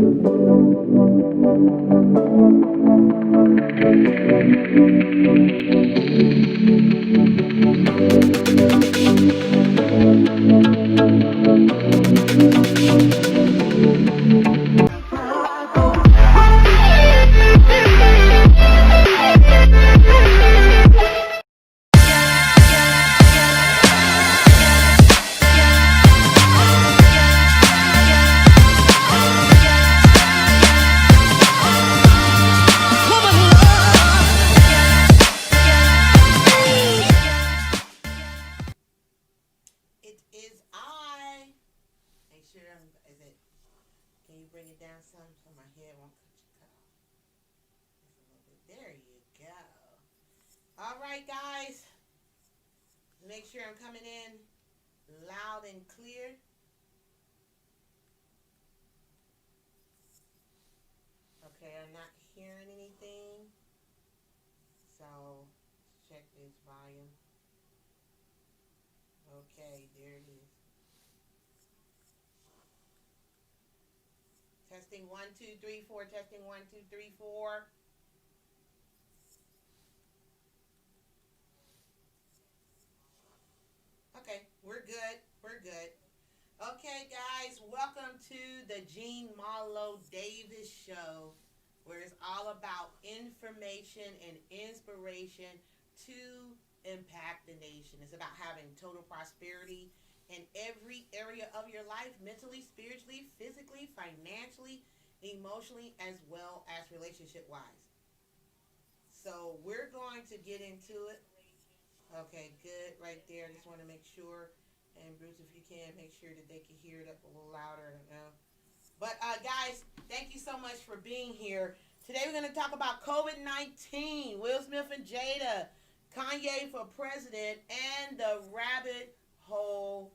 It is I. Make sure is it. Can you bring it down some so my head won't cut off? Just a little bit. There you go. All right, guys. Make sure I'm coming in loud and clear. Okay, I'm not hearing anything. So check this volume. Okay, there it is. Testing 1, 2, 3, 4. Testing 1, 2, 3, 4. Okay, we're good. We're good. Okay, guys, welcome to the Marlo Davis Show, where it's all about information and inspiration to impact the nation. It's about having total prosperity in every area of your life, mentally, spiritually, physically, financially, emotionally, as well as relationship wise. So we're going to get into it. Okay, good, right there. I just want to make sure. And Bruce, if you can, make sure that they can hear it up a little louder. But guys, thank you so much for being here. Today we're going to talk about COVID-19, Will Smith and Jada, Kanye for President, and the rabbit hole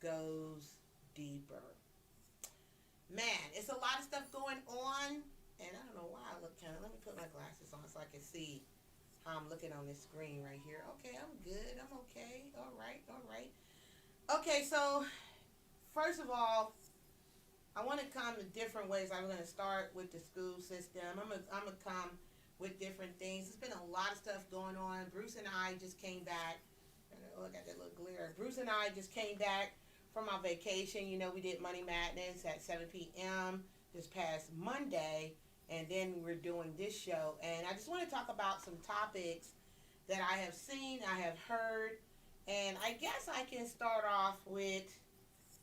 goes deeper. Man, it's a lot of stuff going on, and I don't know why I look kind of. Let me put my glasses on so I can see how I'm looking on this screen right here. Okay, I'm good. I'm okay. All right, all right. Okay, so first of all, I want to come in different ways. I'm going to start with the school system. I'm going to come with different things. There's been a lot of stuff going on. Bruce and I just came back. Oh, I got that little glare. Bruce and I just came back from our vacation. You know, we did Money Madness at 7 p.m. this past Monday, and then we're doing this show. And I just want to talk about some topics that I have seen, I have heard, and I guess I can start off with,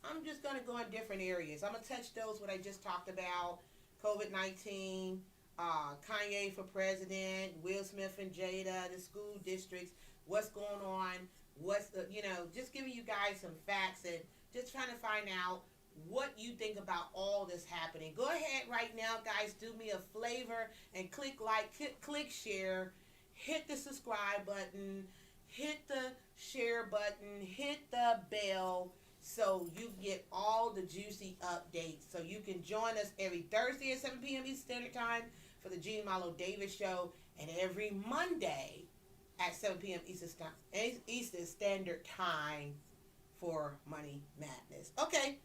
I'm just going to go in different areas. I'm going to touch those what I just talked about, COVID-19, Kanye for President, Will Smith and Jada, the school districts, what's going on, what's the, just giving you guys some facts and just trying to find out what you think about all this happening. Go ahead right now, guys, do me a flavor and click like, click share, hit the subscribe button, hit the share button, hit the bell, so you get all the juicy updates. So you can join us every Thursday at 7 p.m. Eastern Standard Time for the Marlo Davis Show, and every Monday at 7 p.m. Eastern Standard Time for Money Madness. Okay,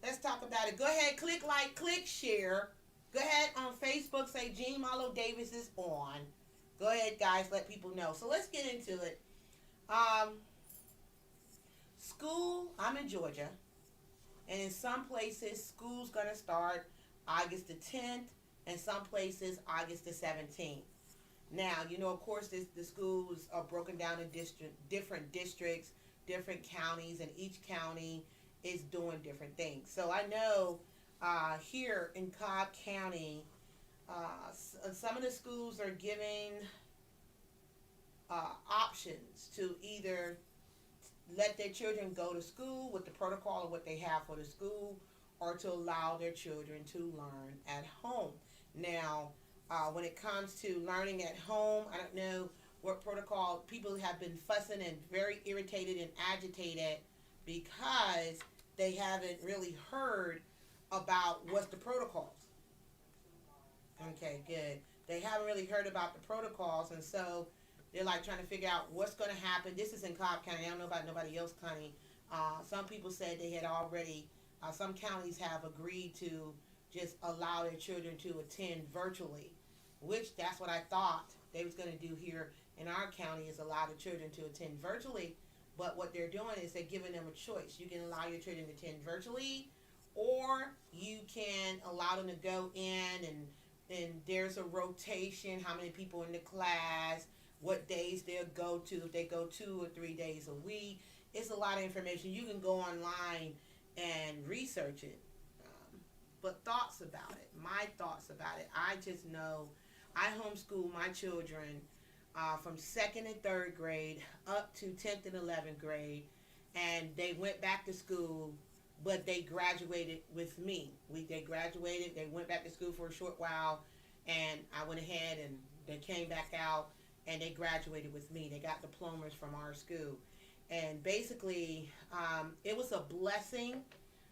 let's talk about it. Go ahead, click like, click share. Go ahead on Facebook, say Marlo Davis is on. Go ahead, guys, let people know. So let's get into it. School, I'm in Georgia, and in some places, school's going to start August the 10th, and some places August the 17th. Now, of course, the schools are broken down in different districts, different counties, and each county is doing different things. So I know here in Cobb County, some of the schools are giving options to either let their children go to school with the protocol of what they have for the school, or to allow their children to learn at home. Now, when it comes to learning at home, I don't know what protocol. People have been fussing and very irritated and agitated because they haven't really heard about what's the protocols. Okay, good. They haven't really heard about the protocols, and so they're like trying to figure out what's going to happen. This is in Cobb County. I don't know about nobody else county. Some people said they had already, some counties have agreed to just allow their children to attend virtually, which that's what I thought they was going to do here in our county, is allow the children to attend virtually. But what they're doing is they're giving them a choice. You can allow your children to attend virtually, or you can allow them to go in, and there's a rotation, how many people in the class, what days they'll go to, if they go 2 or 3 days a week. It's a lot of information. You can go online and research it. But thoughts about it, my thoughts about it, I just know I homeschool my children from 2nd and 3rd grade up to 10th and 11th grade, and they went back to school, but they graduated with me. They graduated, they went back to school for a short while, and I went ahead and they came back out, and they graduated with me. They got diplomas from our school. And basically, it was a blessing.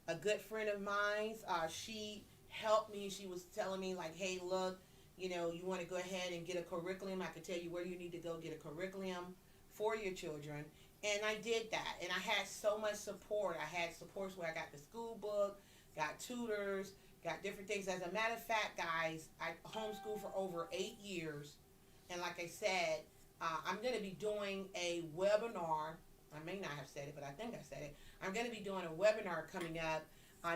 A good friend of mine, she helped me. She was telling me, like, hey, look, you want to go ahead and get a curriculum. I could tell you where you need to go get a curriculum for your children. And I did that. And I had so much support. I had supports where I got the school book, got tutors, got different things. As a matter of fact, guys, I homeschooled for over 8 years. And like I said, I'm going to be doing a webinar. I may not have said it, but I think I said it. I'm going to be doing a webinar coming up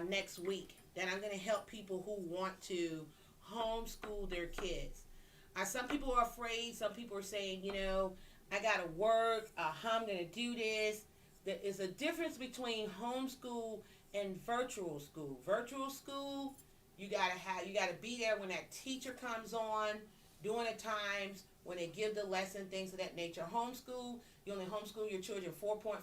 next week that I'm going to help people who want to homeschool their kids. Some people are afraid. Some people are saying, I got to work. How I'm going to do this. There is a difference between homeschool and virtual school. Virtual school, you got to be there when that teacher comes on, during the times when they give the lesson, things of that nature. Homeschool, you only homeschool your children 4.5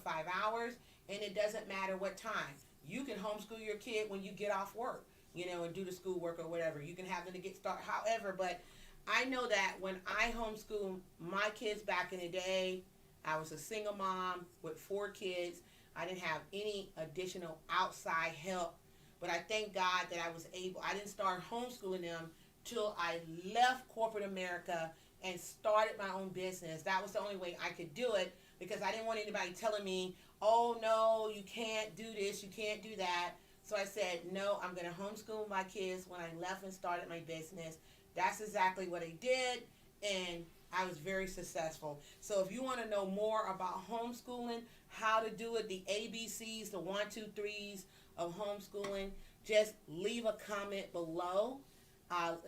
hours, and it doesn't matter what time. You can homeschool your kid when you get off work, and do the schoolwork or whatever. You can have them to get started, however, but I know that when I homeschooled my kids back in the day, I was a single mom with 4 kids. I didn't have any additional outside help, but I thank God that I was able. I didn't start homeschooling them till I left corporate America and started my own business. That was the only way I could do it, because I didn't want anybody telling me, oh no, you can't do this, you can't do that. So I said, no, I'm going to homeschool my kids when I left and started my business. That's exactly what I did, and I was very successful. So if you want to know more about homeschooling, how to do it, the ABCs, the 1, 2, 3s of homeschooling, just leave a comment below.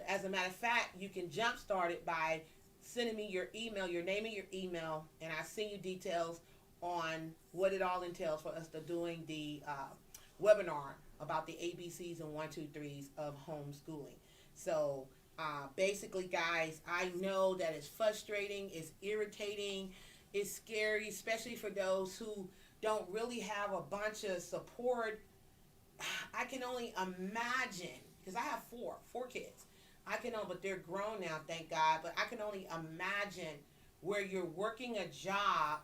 As a matter of fact, you can jumpstart it by sending me your email, your name and your email, and I'll send you details on what it all entails for us to doing the webinar about the ABCs and 1, 2, 3s of homeschooling. So basically, guys, I know that it's frustrating, it's irritating, it's scary, especially for those who don't really have a bunch of support. I can only imagine, because I have four kids. But they're grown now, thank God. But I can only imagine where you're working a job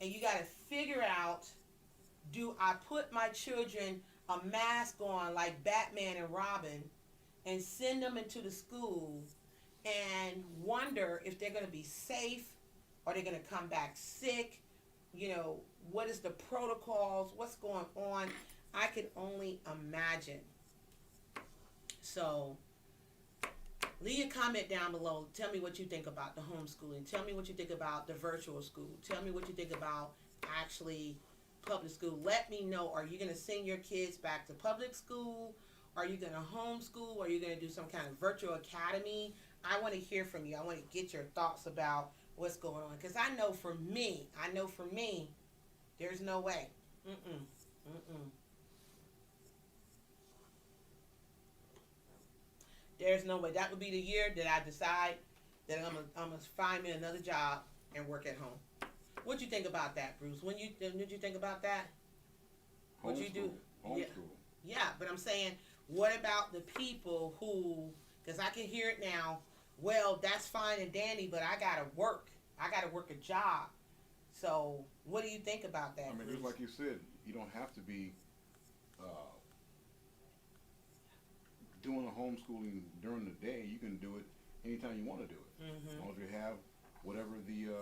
and you got to figure out, do I put my children a mask on like Batman and Robin and send them into the school and wonder if they're going to be safe, or they're going to come back sick? What is the protocols? What's going on? I can only imagine. So leave a comment down below. Tell me what you think about the homeschooling. Tell me what you think about the virtual school. Tell me what you think about actually public school. Let me know. Are you going to send your kids back to public school? Are you going to homeschool? Are you going to do some kind of virtual academy? I want to hear from you. I want to get your thoughts about what's going on. Because I know for me, there's no way. There's no way. That would be the year that I decide that I'm gonna find me another job and work at home. What you think about that, Bruce? Did you think about that? What you do? Homeschool. Yeah, but I'm saying, what about the people who? Because I can hear it now. Well, that's fine and dandy, but I gotta work. I gotta work a job. So, what do you think about that? I mean, Bruce? just like you said, you don't have to be doing a homeschooling during the day. You can do it anytime you want to do it. As long as you have whatever the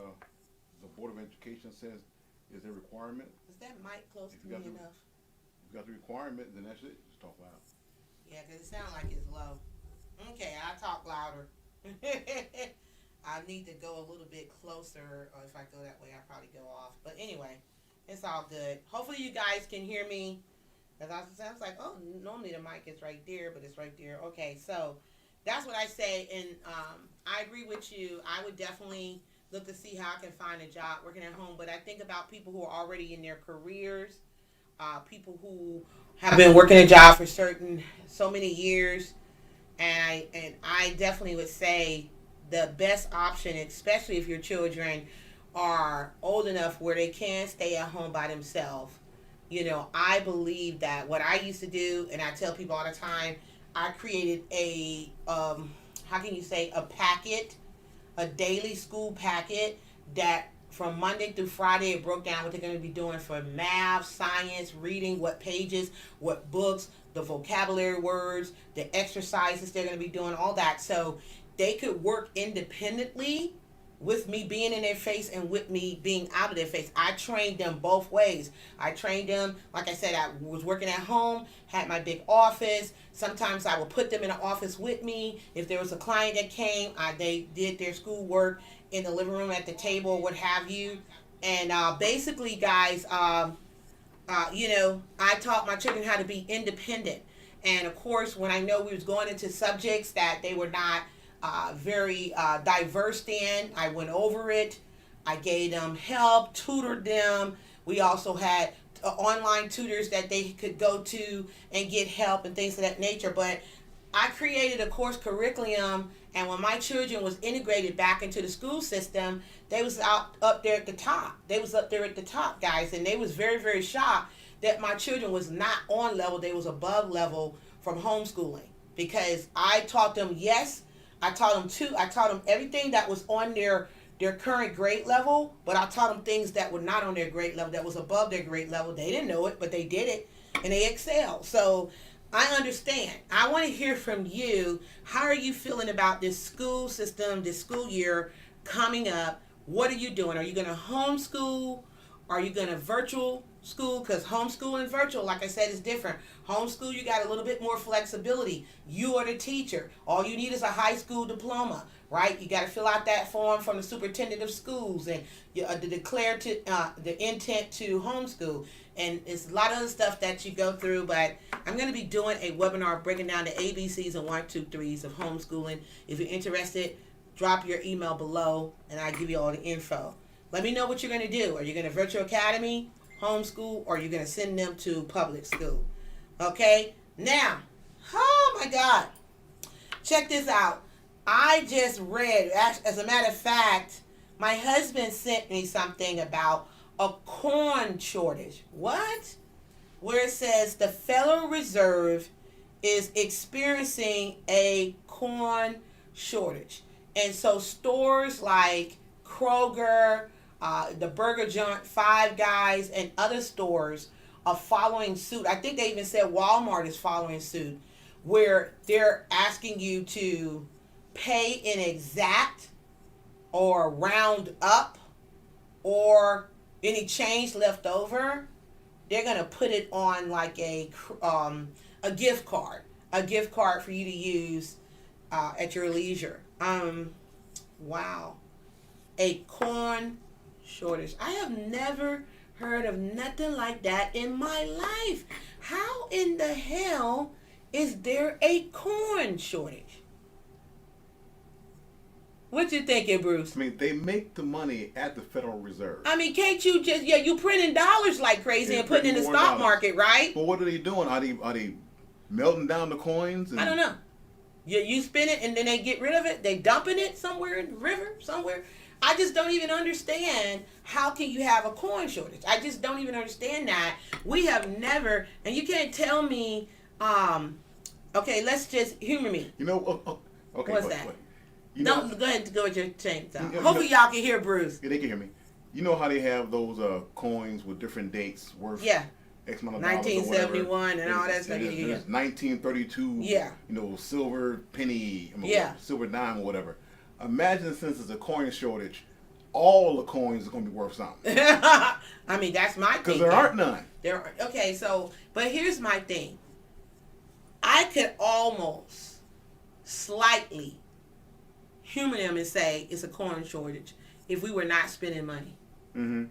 Board of Education says is a requirement. Is that mic close to me enough? If you got the requirement, then that's it. Just talk loud. Yeah, because it sounds like it's low. Okay, I talk louder. I need to go a little bit closer, or if I go that way, I probably go off. But anyway, it's all good. Hopefully, you guys can hear me. Because I was like, oh, normally the mic is right there, but it's right there. Okay, so that's what I say. And I agree with you. I would definitely look to see how I can find a job working at home. But I think about people who are already in their careers, people who have been working a job for so many years. And I definitely would say the best option, especially if your children are old enough where they can stay at home by themselves. I believe that what I used to do, and I tell people all the time, I created how can you say, a daily school packet that from Monday through Friday, it broke down what they're going to be doing for math, science, reading, what pages, what books, the vocabulary words, the exercises they're going to be doing, all that. So they could work independently with me being in their face and with me being out of their face. I trained them both ways. I trained them, like I said, I was working at home, had my big office. Sometimes I would put them in the office with me. If there was a client that came, they did their schoolwork in the living room, at the table, what have you. And basically, guys, I taught my children how to be independent. And of course, when I know we was going into subjects that they were not very diverse in, I went over it. I gave them help, tutored them. We also had online tutors that they could go to and get help and things of that nature. But I created a course curriculum, and when my children was integrated back into the school system, they was up there at the top. They was up there at the top, guys, and they was very, very shocked that my children was not on level. They was above level from homeschooling, because I taught them, I taught them everything that was on their current grade level, but I taught them things that were not on their grade level, that was above their grade level. They didn't know it, but they did it, and they excelled. So I understand. I want to hear from you. How are you feeling about this school system, this school year coming up? What are you doing? Are you going to homeschool? Are you going to virtual school? Because homeschool and virtual, like I said, is different. Homeschool, you got a little bit more flexibility. You are the teacher. All you need is a high school diploma, right? You got to fill out that form from the superintendent of schools and the intent to homeschool. And it's a lot of other stuff that you go through, but I'm going to be doing a webinar breaking down the ABCs and 1, 2, 3s of homeschooling. If you're interested, drop your email below, and I'll give you all the info. Let me know what you're going to do. Are you going to virtual academy, homeschool, or are you going to send them to public school? Okay? Now, oh my God. Check this out. I just read, as a matter of fact, my husband sent me something about a corn shortage. What? Where it says the Federal Reserve is experiencing a corn shortage. And so stores like Kroger, the Burger Joint, Five Guys, and other stores are following suit. I think they even said Walmart is following suit, where they're asking you to pay in exact or round up, or any change left over, they're going to put it on like a gift card for you to use at your leisure. Wow. A corn shortage. I have never heard of nothing like that in my life. How in the hell is there a corn shortage? What you thinking, Bruce? I mean, they make the money at the Federal Reserve. I mean, can't you just, you printing dollars like crazy and putting in the stock market, right? But what are they doing? Are they melting down the coins? I don't know. You spin it and then they get rid of it. They dumping it somewhere in the river, somewhere. I just don't even understand how can you have a corn shortage. I just don't even understand that. We have never, and you can't tell me, okay, let's just humor me. Okay. What's that? Go ahead and go with your change. Hopefully y'all can hear Bruce. Yeah, they can hear me. You know how they have those coins with different dates worth X amount of dollars 1971 and all that stuff. It's 1932. Yeah. Silver penny. Silver dime or whatever. Imagine, since there's a coin shortage, all the coins are going to be worth something. I mean, that's my thing. Because there aren't none. Okay, so, but here's my thing. I could almost slightly humor them and say it's a corn shortage if we were not spending money. Mm-hmm.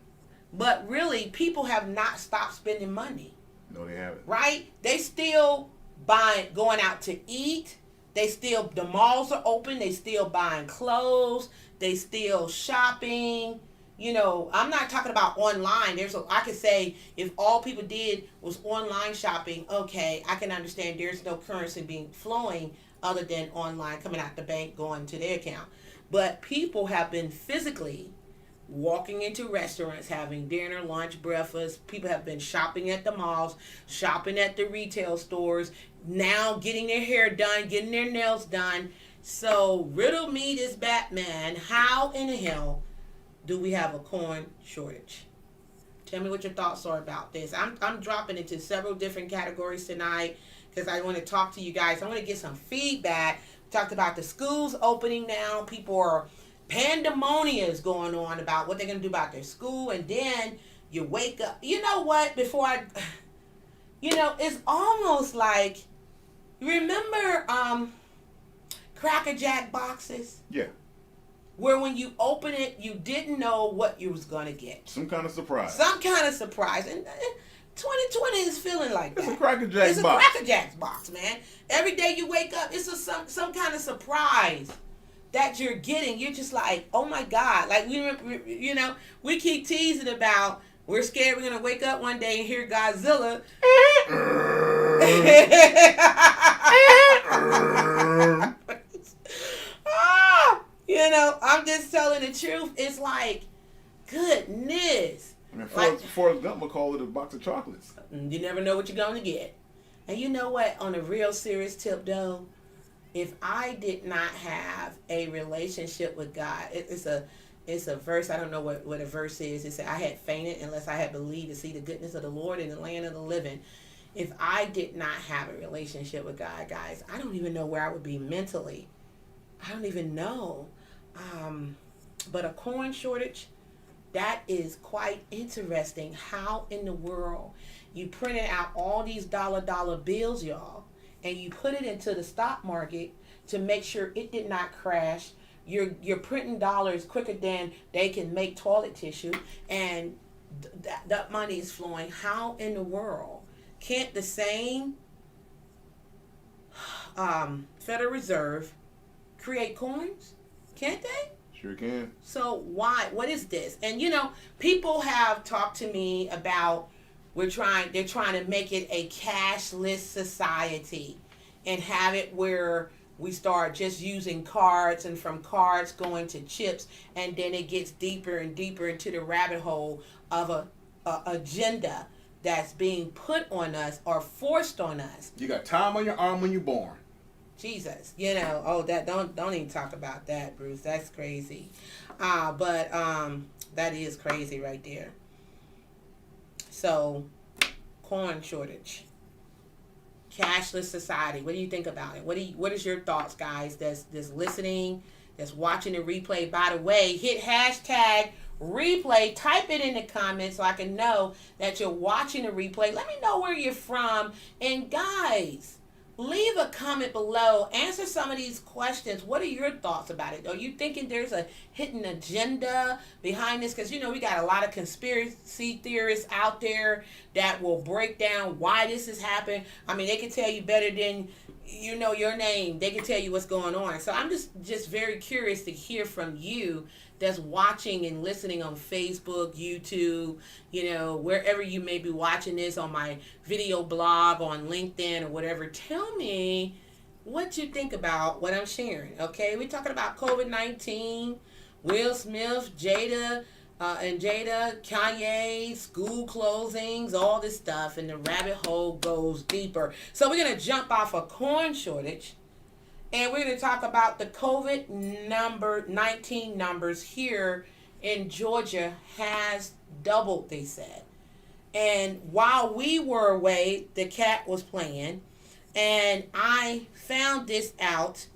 But really, people have not stopped spending money. No, they haven't. Right? They still going out to eat. The malls are open. They still buying clothes. They still shopping. I'm not talking about online. I could say if all people did was online shopping, okay, I can understand there's no currency being flowing other than online coming out the bank going to their account. But people have been physically walking into restaurants, having dinner, lunch, breakfast. People have been shopping at the malls, shopping at the retail stores, now getting their hair done, getting their nails done. So riddle me this, Batman. How in the hell do we have a corn shortage? Tell me what your thoughts are about this. I'm dropping into several different categories tonight because I want to talk to you guys. I want to get some feedback. We talked about the schools opening now. People are pandemonium is going on about what they're going to do about their school, and then you wake up. You know what? It's almost like, remember Cracker Jack boxes? Yeah. Where when you open it, you didn't know what you was going to get. Some kind of surprise. And 2020 is feeling like that. It's a Cracker Jack box. It's a Cracker Jack box, man. Every day you wake up, it's some kind of surprise that you're getting. You're just like, oh my God. Like we keep teasing about, we're scared we're gonna wake up one day and hear Godzilla. I'm just telling the truth. It's like, goodness. Forrest Gump would call it a box of chocolates. You never know what you're gonna get. And you know what? On a real serious tip, though, if I did not have a relationship with God, it's a verse. I don't know what a verse is. It said, I had fainted unless I had believed to see the goodness of the Lord in the land of the living. If I did not have a relationship with God, guys, I don't even know where I would be mentally. I don't even know. But a corn shortage, that is quite interesting. How in the world you printed out all these dollar bills, y'all, and you put it into the stock market to make sure it did not crash. You're printing dollars quicker than they can make toilet tissue, and that money is flowing. How in the world can't the same Federal Reserve create coins? Can't they? Sure can. So why? What is this? And people have talked to me about they're trying to make it a cashless society and have it where we start just using cards, and from cards going to chips, and then it gets deeper and deeper into the rabbit hole of a agenda that's being put on us or forced on us. You got time on your arm when you're born. Jesus, that don't even talk about that, Bruce. That's crazy. But that is crazy right there. So, corn shortage, cashless society. What do you think about it? What is your thoughts, guys? That's listening, that's watching the replay. By the way, hit hashtag replay. Type it in the comments so I can know that you're watching the replay. Let me know where you're from, and guys, leave a comment below. Answer some of these questions. What are your thoughts about it? Are you thinking there's a hidden agenda behind this? Because, we got a lot of conspiracy theorists out there that will break down why this has happened. I mean, they can tell you better than your name. They can tell you what's going on. So I'm just very curious to hear from you that's watching and listening on Facebook, YouTube, wherever you may be watching this, on my video blog, on LinkedIn, or whatever. Tell me what you think about what I'm sharing, okay? We're talking about COVID-19, Will Smith, Jada, Kanye, school closings, all this stuff, and the rabbit hole goes deeper. So we're going to jump off a corn shortage, and we're going to talk about the COVID-19 numbers here in Georgia has doubled, they said. And while we were away, the cat was playing, and I found this out,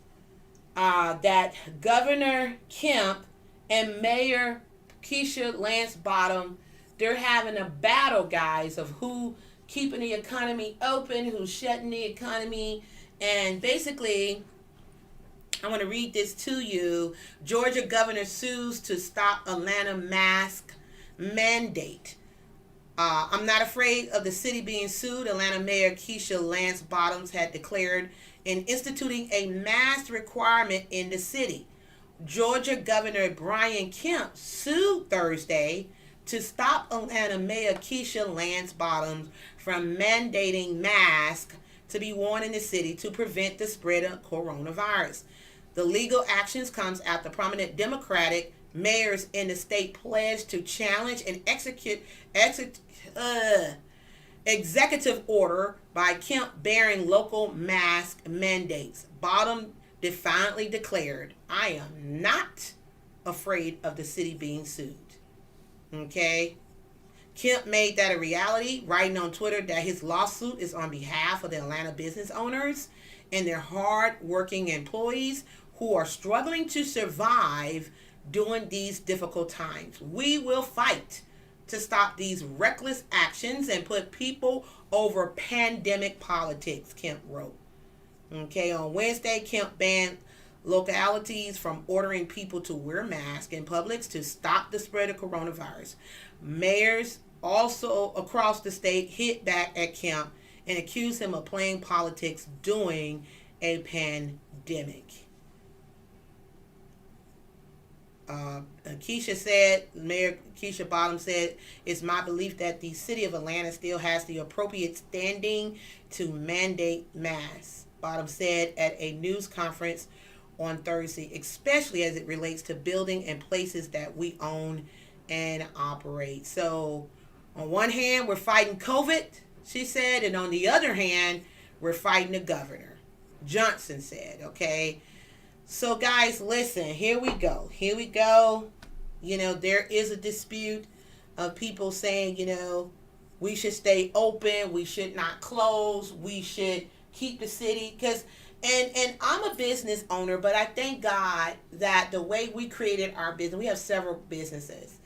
that Governor Kemp and Mayor Keisha Lance Bottom, they're having a battle, guys, of who keeping the economy open, who's shutting the economy. And basically, I want to read this to you. Georgia governor sues to stop Atlanta mask mandate. I'm not afraid of the city being sued. Atlanta Mayor Keisha Lance Bottoms had declared in instituting a mask requirement in the city. Georgia Governor Brian Kemp sued Thursday to stop Atlanta Mayor Keisha Lance Bottoms from mandating masks to be worn in the city to prevent the spread of coronavirus. The legal actions comes after prominent Democratic mayors in the state pledged to challenge an executive order by Kemp bearing local mask mandates. Bottom defiantly declared, "I am not afraid of the city being sued." Okay? Kemp made that a reality, writing on Twitter that his lawsuit is on behalf of the Atlanta business owners and their hard-working employees who are struggling to survive during these difficult times. "We will fight to stop these reckless actions and put people over pandemic politics," Kemp wrote. Okay, on Wednesday, Kemp banned localities from ordering people to wear masks in Publix to stop the spread of coronavirus. Mayors also across the state hit back at Kemp and accused him of playing politics during a pandemic. Mayor Keisha Bottoms said, "It's my belief that the city of Atlanta still has the appropriate standing to mandate masks," Bottoms said at a news conference on Thursday, "especially as it relates to building and places that we own and operate." So, on one hand, we're fighting COVID, she said, and on the other hand, we're fighting the governor, Johnson said, okay? So, guys, listen, here we go. There is a dispute of people saying, we should stay open, we should not close, we should keep the city, because and I'm a business owner, but I thank God that the way we created our business, we have several businesses,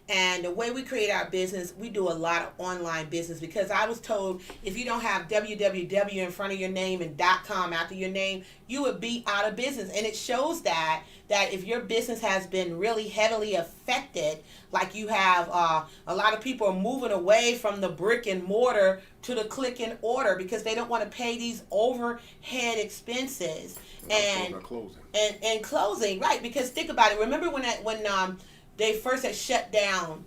and the way we create our business, we do a lot of online business, because I was told if you don't have www in front of your name and .com after your name, you would be out of business. And it shows that if your business has been really heavily affected, like you have a lot of people are moving away from the brick and mortar to the click and order because they don't want to pay these overhead expenses and closing, right? Because think about it. Remember when they first had shut down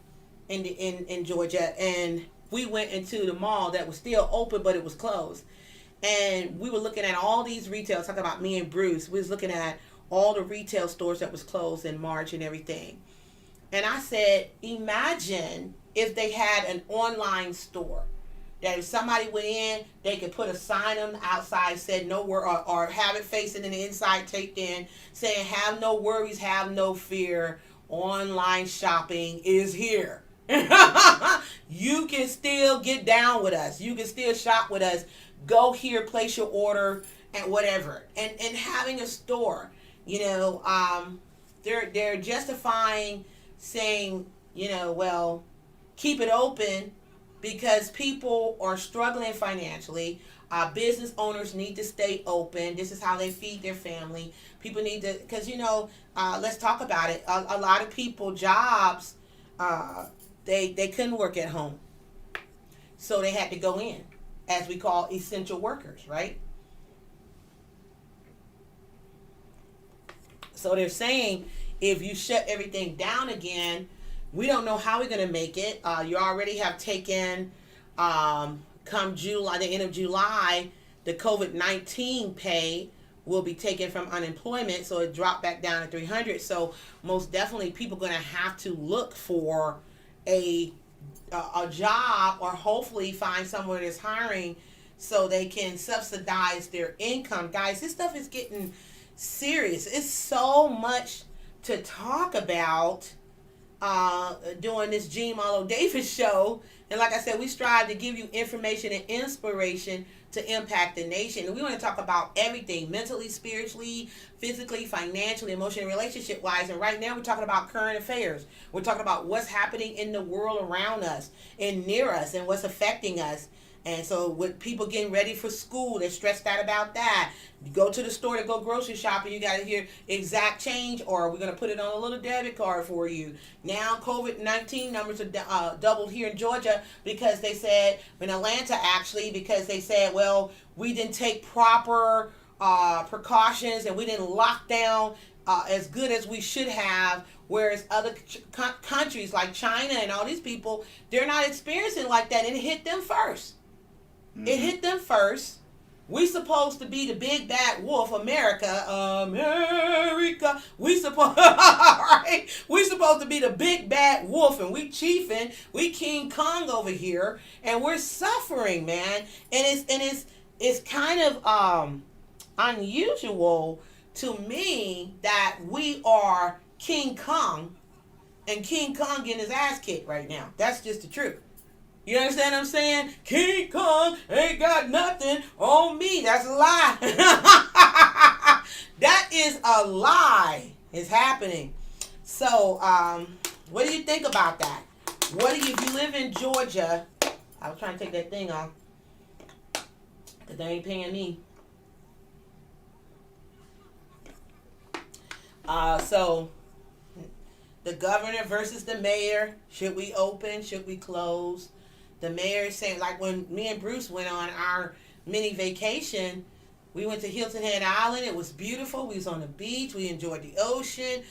in Georgia, and we went into the mall that was still open, but it was closed. And we were looking at all these retail, talking about me and Bruce, we was looking at all the retail stores that was closed in March and everything. And I said, imagine if they had an online store that if somebody went in, they could put a sign on the outside, said no word, or have it facing in the inside taped in, saying have no worries, have no fear, online shopping is here. You can still get down with us. You can still shop with us. Go here, place your order, and whatever. And having a store, they're justifying saying, well, keep it open because people are struggling financially. Business owners need to stay open. This is how they feed their family. People need to, because, let's talk about it. A lot of people, jobs, they couldn't work at home. So they had to go in, as we call essential workers, right? So they're saying if you shut everything down again, we don't know how we're going to make it. You already have taken, come July, the end of July, the COVID-19 pay will be taken from unemployment, so it dropped back down to 300. So most definitely people are going to have to look for a job, or hopefully find somewhere that's hiring so they can subsidize their income. Guys, this stuff is getting serious. It's so much to talk about doing this Gene Marlo Davis show. And like I said, we strive to give you information and inspiration to impact the nation. And we want to talk about everything, mentally, spiritually, physically, financially, emotionally, relationship-wise. And right now we're talking about current affairs. We're talking about what's happening in the world around us and near us and what's affecting us. And so with people getting ready for school, they're stressed out about that. You go to the store to go grocery shopping, you got to hear exact change, or we're going to put it on a little debit card for you. Now COVID-19 numbers are doubled here in Georgia because they said, in Atlanta actually, because they said, well, we didn't take proper precautions and we didn't lock down as good as we should have. Whereas other countries like China and all these people, they're not experiencing like that. And it hit them first. Mm-hmm. It hit them first. We supposed to be the big bad wolf, America. We supposed, right? We supposed to be the big bad wolf, and we chiefing, we King Kong over here, and we're suffering, man. And it's kind of unusual to me that we are King Kong, and King Kong getting his ass kicked right now. That's just the truth. You understand what I'm saying? King Kong ain't got nothing on me. That's a lie. That is a lie. It's happening. So, what do you think about that? What do you, if you live in Georgia? I was trying to take that thing off, because they ain't paying me. So the governor versus the mayor. Should we open? Should we close? The mayor is saying, like when me and Bruce went on our mini vacation, we went to Hilton Head Island. It was beautiful. We was on the beach. We enjoyed the ocean.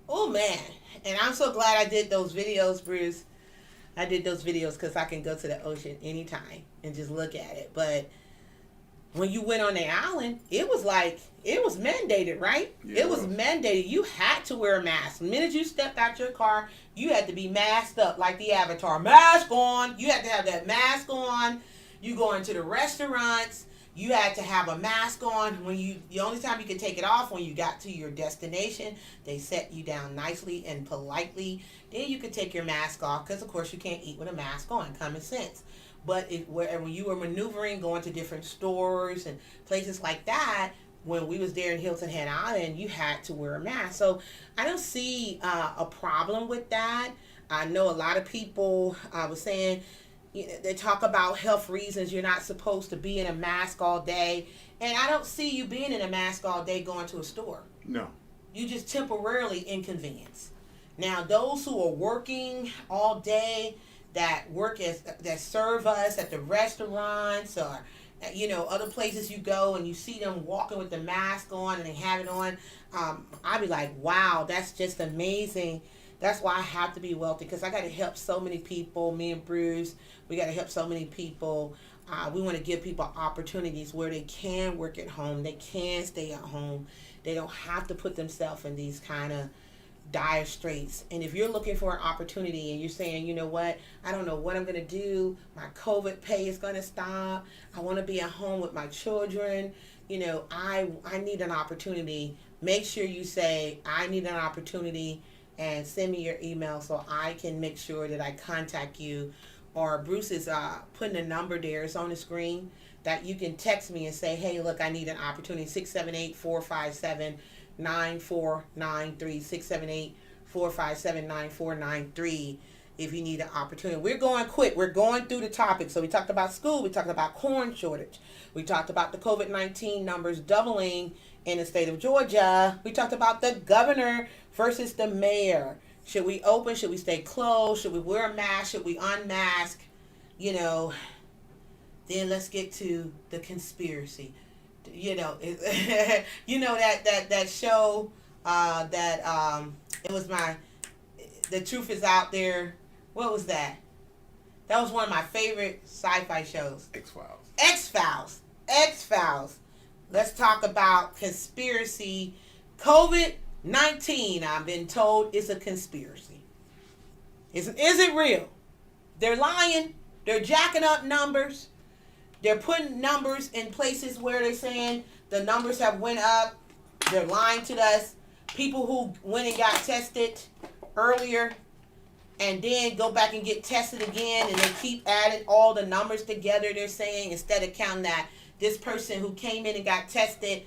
Oh, man. And I'm so glad I did those videos, Bruce. I did those videos because I can go to the ocean anytime and just look at it. But when you went on the island, it was like, it was mandated, right? Yeah, it was mandated. You had to wear a mask. The minute you stepped out your car, you had to be masked up like the Avatar. Mask on. You had to have that mask on. You go into the restaurants, you had to have a mask on. The only time you could take it off when you got to your destination. They set you down nicely and politely. Then you could take your mask off because, of course, you can't eat with a mask on. Common sense. But when you were maneuvering, going to different stores and places like that, when we was there in Hilton Head Island, you had to wear a mask. So I don't see a problem with that. I know a lot of people was saying, they talk about health reasons. You're not supposed to be in a mask all day. And I don't see you being in a mask all day going to a store. No. You just temporarily inconvenience. Now, those who are working all day, that serve us at the restaurants or other places you go and you see them walking with the mask on and they have it on, I'd be like, wow, that's just amazing. That's why I have to be wealthy, because I got to help so many people. Me and Bruce, we got to help so many people. We want to give people opportunities where they can work at home, they can stay at home, they don't have to put themselves in these kind of dire straits. And if you're looking for an opportunity and you're saying, you know what, I don't know what I'm going to do, my COVID pay is going to stop, I want to be at home with my children, I need an opportunity, make sure you say, I need an opportunity, and send me your email so I can make sure that I contact you. Or Bruce is putting a number there, it's on the screen, that you can text me and say, hey, look, I need an opportunity, 678-457 9493, 678-457-9493 if you need an opportunity. We're going quick. We're going through the topics. So we talked about school. We talked about corn shortage. We talked about the COVID-19 numbers doubling in the state of Georgia. We talked about the governor versus the mayor. Should we open? Should we stay closed? Should we wear a mask? Should we unmask? Then let's get to the conspiracy. That show it was The Truth Is Out There. What was that? That was one of my favorite sci-fi shows. X-Files. Let's talk about conspiracy. COVID-19, I've been told, is a conspiracy. Is it real? They're lying. They're jacking up numbers. They're putting numbers in places where they're saying the numbers have went up. They're lying to us. People who went and got tested earlier and then go back and get tested again, and they keep adding all the numbers together, they're saying, instead of counting that this person who came in and got tested,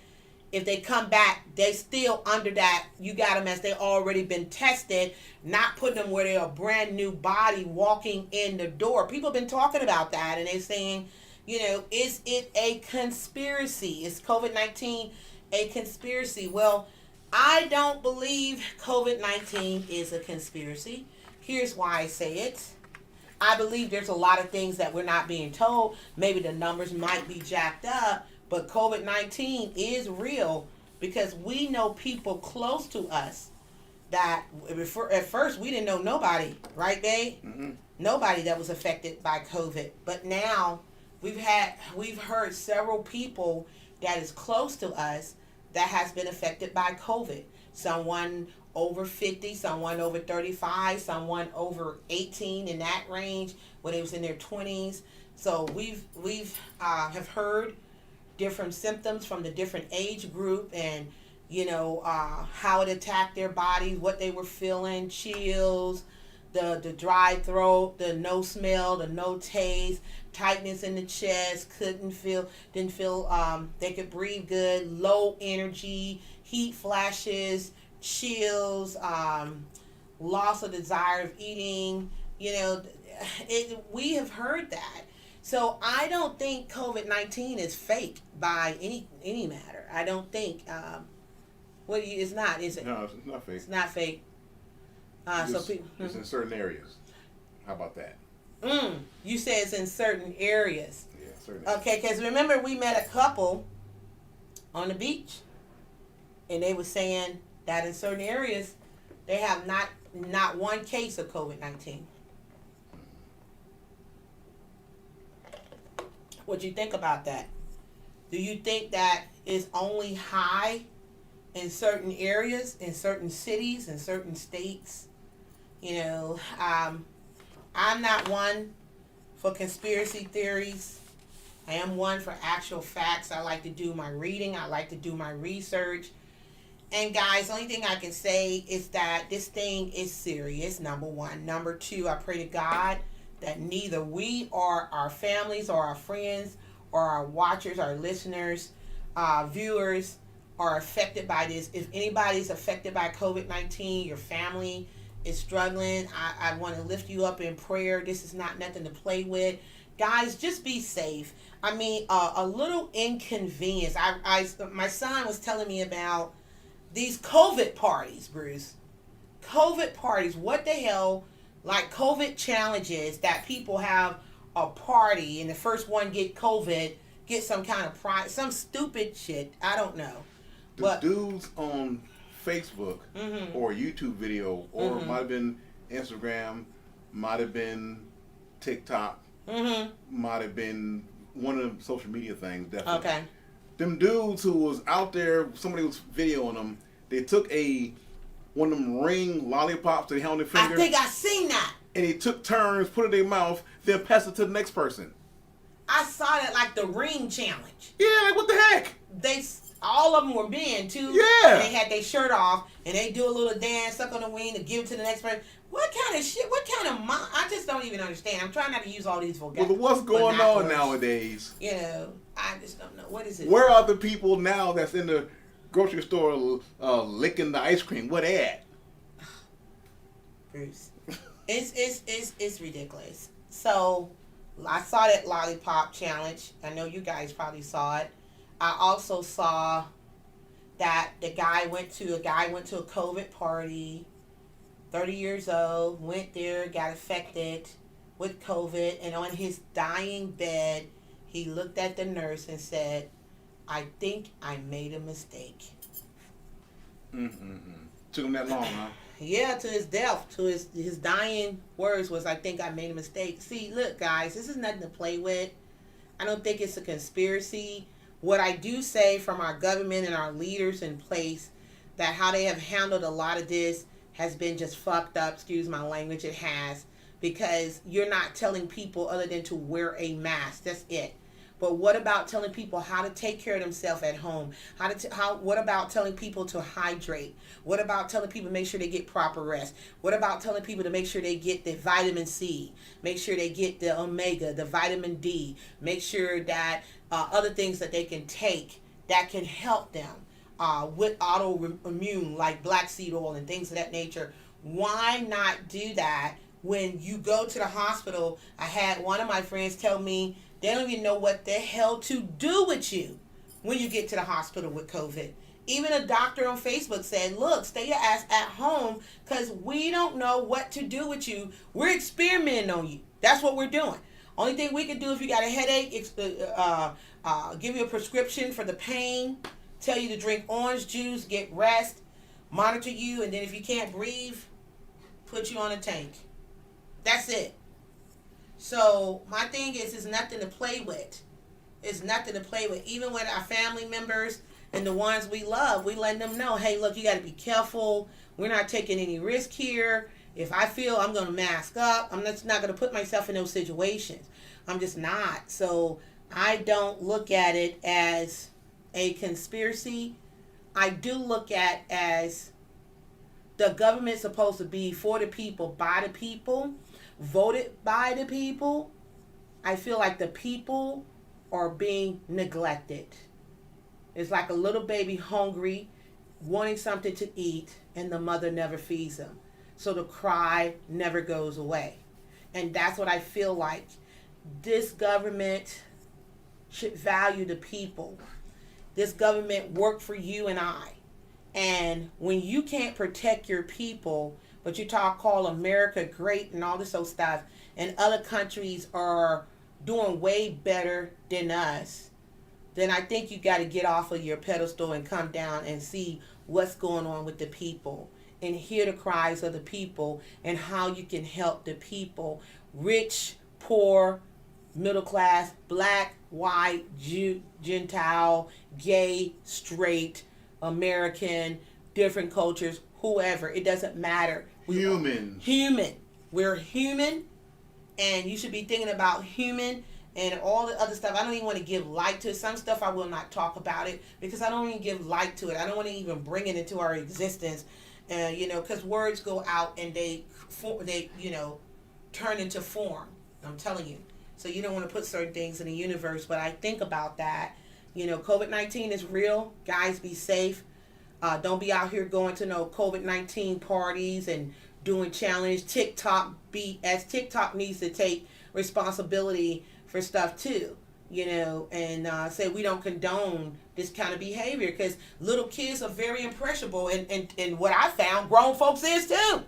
if they come back, they still under that, you got them as they already been tested, not putting them where they're a brand new body walking in the door. People have been talking about that, and they're saying, Is it a conspiracy? Is COVID-19 a conspiracy? Well, I don't believe COVID-19 is a conspiracy. Here's why I say it. I believe there's a lot of things that we're not being told. Maybe the numbers might be jacked up, but COVID-19 is real because we know people close to us that at first we didn't know nobody, right, babe? Mm-hmm. Nobody that was affected by COVID. But now we've heard several people that is close to us that has been affected by COVID. Someone over 50, someone over 35, someone over 18, in that range when they was in their 20s. So we've have heard different symptoms from the different age group, and how it attacked their bodies, what they were feeling, chills, the dry throat, the no smell, the no taste, tightness in the chest, didn't feel they could breathe good, low energy, heat flashes, chills, loss of desire of eating. We have heard that. So I don't think COVID-19 is fake by any matter. I don't think. It's not, is it? No, it's not fake. It's not fake. It's in certain areas. How about that? You say it's in certain areas. Yeah, certain. Okay, because remember we met a couple on the beach, and they were saying that in certain areas they have not one case of COVID-19. What do you think about that? Do you think that it's only high in certain areas, in certain cities, in certain states? I'm not one for conspiracy theories. I am one for actual facts. I like to do my reading. I like to do my research. And guys, the only thing I can say is that this thing is serious, number one. Number two, I pray to God that neither we or our families or our friends or our watchers, our listeners, viewers are affected by this. If anybody's affected by COVID-19, your family is struggling, I want to lift you up in prayer. This is not nothing to play with. Guys, just be safe. I mean, a little inconvenience. My son was telling me about these COVID parties, Bruce. COVID parties. What the hell? Like COVID challenges that people have a party and the first one get COVID, get some kind of prize, some stupid shit. I don't know. The dudes on Facebook or YouTube video, or might have been Instagram, might have been TikTok, might have been one of the social media things, definitely. Okay. Them dudes who was out there, somebody was videoing them, they took one of them ring lollipops that they had on their finger. I think I seen that. And they took turns, put it in their mouth, then passed it to the next person. I saw that, like the ring challenge. Yeah, like what the heck? All of them were men too. Yeah. And they had their shirt off, and they do a little dance, suck on the wing, to give it to the next person. What kind of shit? What kind of I just don't even understand. I'm trying not to use all these Well, what's going on nowadays? I just don't know. What is it? Where are the people now that's in the grocery store licking the ice cream? Where they at? Bruce, it's ridiculous. So I saw that lollipop challenge. I know you guys probably saw it. I also saw that a guy went to a COVID party, 30 years old, went there, got affected with COVID, and on his dying bed, he looked at the nurse and said, "I think I made a mistake." Took him that long, huh? Yeah, to his death, to his dying words was, "I think I made a mistake." See, look, guys, this is nothing to play with. I don't think it's a conspiracy. What I do say from our government and our leaders in place, that how they have handled a lot of this has been just fucked up. Excuse my language, it has. Because you're not telling people other than to wear a mask. That's it. But what about telling people how to take care of themselves at home? What about telling people to hydrate? What about telling people to make sure they get proper rest? What about telling people to make sure they get the vitamin C? Make sure they get the omega, the vitamin D. Make sure that other things that they can take that can help them with autoimmune, like black seed oil and things of that nature. Why not do that when you go to the hospital? I had one of my friends tell me They don't even know what the hell to do with you when you get to the hospital with COVID. Even a doctor on Facebook said, look, stay your ass at home because we don't know what to do with you. We're experimenting on you. That's what we're doing. Only thing we can do if you got a headache is give you a prescription for the pain, tell you to drink orange juice, get rest, monitor you, and then if you can't breathe, put you on a tank. That's it. So my thing is, it's nothing to play with. It's nothing to play with. Even with our family members and the ones we love, we let them know, hey, look, you got to be careful. We're not taking any risk here. If I feel I'm going to mask up, I'm just not going to put myself in those situations. I'm just not. So I don't look at it as a conspiracy. I do look at as the government's supposed to be for the people, by the people, voted by the people. I feel like the people are being neglected. It's like a little baby hungry, wanting something to eat, and the mother never feeds them. So the cry never goes away. And that's what I feel like. This government should value the people. This government worked for you and I. And when you can't protect your people, but you call America great and all this old stuff, and other countries are doing way better than us, then I think you got to get off of your pedestal and come down and see what's going on with the people and hear the cries of the people and how you can help the people, rich, poor, middle class, black, white, Jew, Gentile, gay, straight, American, different cultures, whoever. It doesn't matter. Human. We're human, and you should be thinking about human and all the other stuff. I don't even want to give light to it. Some stuff I will not talk about it because I don't even give light to it. I don't want to even bring it into our existence, because words go out and they turn into form. I'm telling you. So you don't want to put certain things in the universe, but I think about that. COVID-19 is real. Guys, be safe. Don't be out here going to no COVID-19 parties and doing challenge. TikTok needs to take responsibility for stuff too, and say we don't condone this kind of behavior because little kids are very impressionable, and what I found, grown folks is too.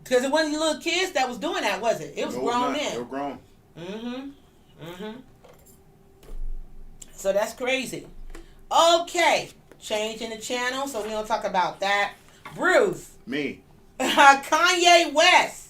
Because it wasn't little kids that was doing that, was it? It was grown men. They were grown. So that's crazy. Okay, changing the channel, so we don't talk about that. Bruce. Me. Kanye West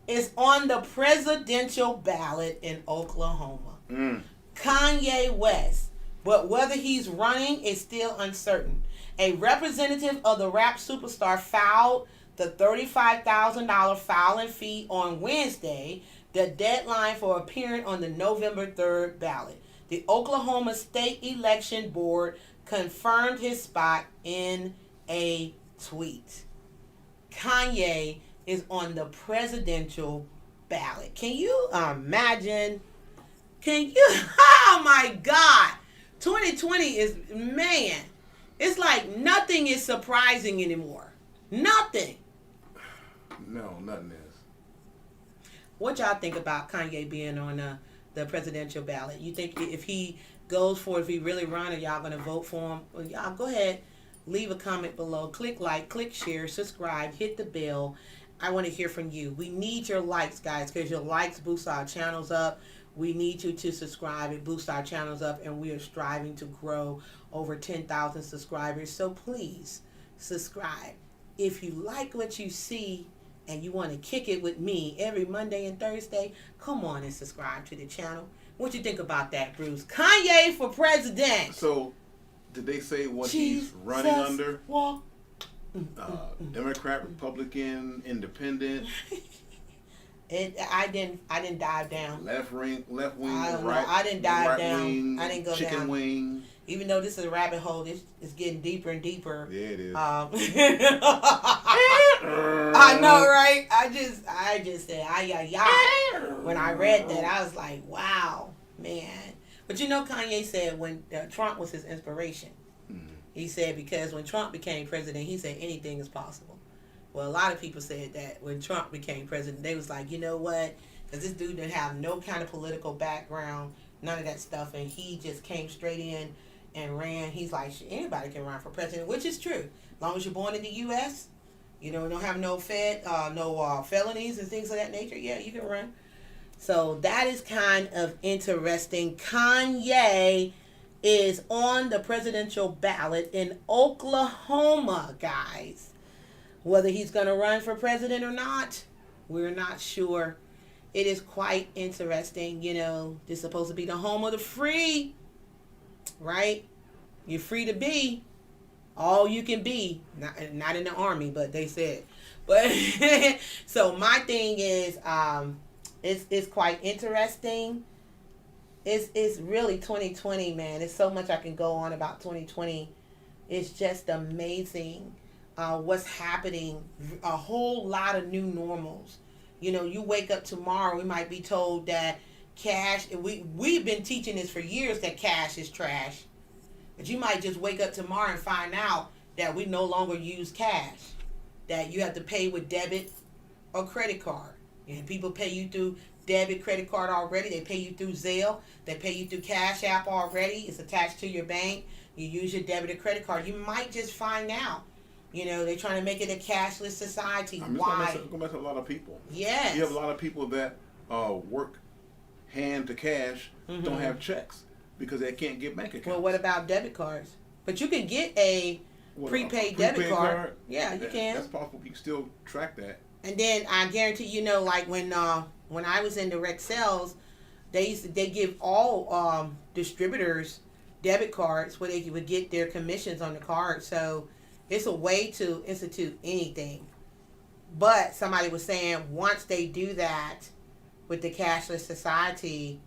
is on the presidential ballot in Oklahoma. Kanye West. But whether he's running is still uncertain. A representative of the rap superstar filed the $35,000 filing fee on Wednesday, the deadline for appearing on the November 3rd ballot. The Oklahoma State Election Board confirmed his spot in a tweet. Kanye is on the presidential ballot. Can you imagine? Oh my God. 2020 is, man, it's like nothing is surprising anymore. Nothing. No, nothing is. What y'all think about Kanye being on the presidential ballot? You think if he goes for it, if he really run, are y'all going to vote for him? Well, y'all go ahead, leave a comment below. Click like, click share, subscribe, hit the bell. I want to hear from you. We need your likes, guys, because your likes boost our channels up. We need you to subscribe. It boosts our channels up, and we are striving to grow over 10,000 subscribers. So please subscribe. If you like what you see and you want to kick it with me every Monday and Thursday, come on and subscribe to the channel. What you think about that, Bruce? Kanye for president. So, did they say what he's running under? Well, Democrat, Republican, Independent. I didn't dive down. Left wing, right. I didn't dive right down. Wing, I didn't go chicken down. Wing. Even though this is a rabbit hole, it's getting deeper and deeper. Yeah, it is. I know, right? I just said, ay. When I read that, I was like, wow, man. But Kanye said when Trump was his inspiration. Mm-hmm. He said because when Trump became president, he said anything is possible. Well, a lot of people said that when Trump became president, they was like, you know what? Because this dude didn't have no kind of political background, none of that stuff, and he just came straight in and ran. He's like, anybody can run for president, which is true. As long as you're born in the U.S., you know, don't have no felonies and things of that nature, yeah, you can run. So that is kind of interesting. Kanye is on the presidential ballot in Oklahoma, guys. Whether he's going to run for president or not, we're not sure. It is quite interesting. You know, this is supposed to be the home of the free, right? You're free to be all you can be. Not in the army, but they said. But so my thing is, it's quite interesting. It's really 2020, man. There's so much I can go on about 2020. It's just amazing what's happening. A whole lot of new normals. You know, you wake up tomorrow, we might be told that cash, we've been teaching this for years, that cash is trash. But you might just wake up tomorrow and find out that we no longer use cash. That you have to pay with debit or credit card. And people pay you through debit, credit card already. They pay you through Zelle. They pay you through Cash App already. It's attached to your bank. You use your debit or credit card. You might just find out. You know, they're trying to make it a cashless society. Why? It's going to mess up a lot of people. Yes. You have a lot of people that work hand to cash, don't have checks because they can't get bank accounts. Well, what about debit cards? But you can get a prepaid debit card. Yeah, you can. That's possible. You can still track that. And then I guarantee, you know, like when I was in direct sales, they give all distributors debit cards where they would get their commissions on the card. So it's a way to institute anything. But somebody was saying once they do that with the cashless society,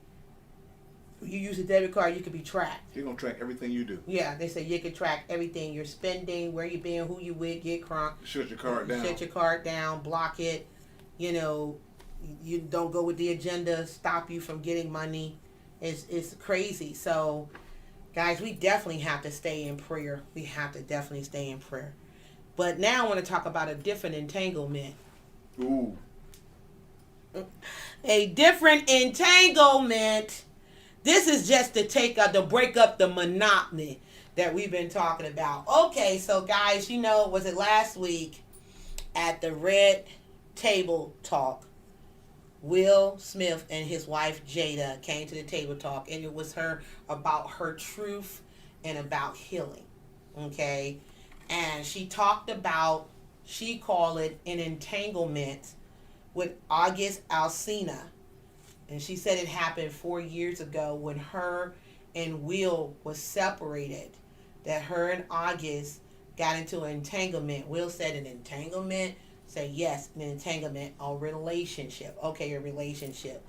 you use a debit card, you could be tracked. They're going to track everything you do. Yeah, they say you can track everything you're spending, where you been, who you with, get crunk. Shut your card down. Shut your card down, block it. You know, you don't go with the agenda, stop you from getting money. It's crazy. So, guys, we definitely have to stay in prayer. We have to definitely stay in prayer. But now I want to talk about a different entanglement. Ooh. A different entanglement. This is just to break up the monotony that we've been talking about. Okay, so guys, you know, was it last week at the Red Table Talk, Will Smith and his wife Jada came to the table talk, and it was her about her truth and about healing. Okay, and she talked about, she called it an entanglement with August Alsina. And she said it happened 4 years ago when her and Will was separated. That her and August got into an entanglement. Will said an entanglement. Say yes, an entanglement, a relationship. Okay, a relationship.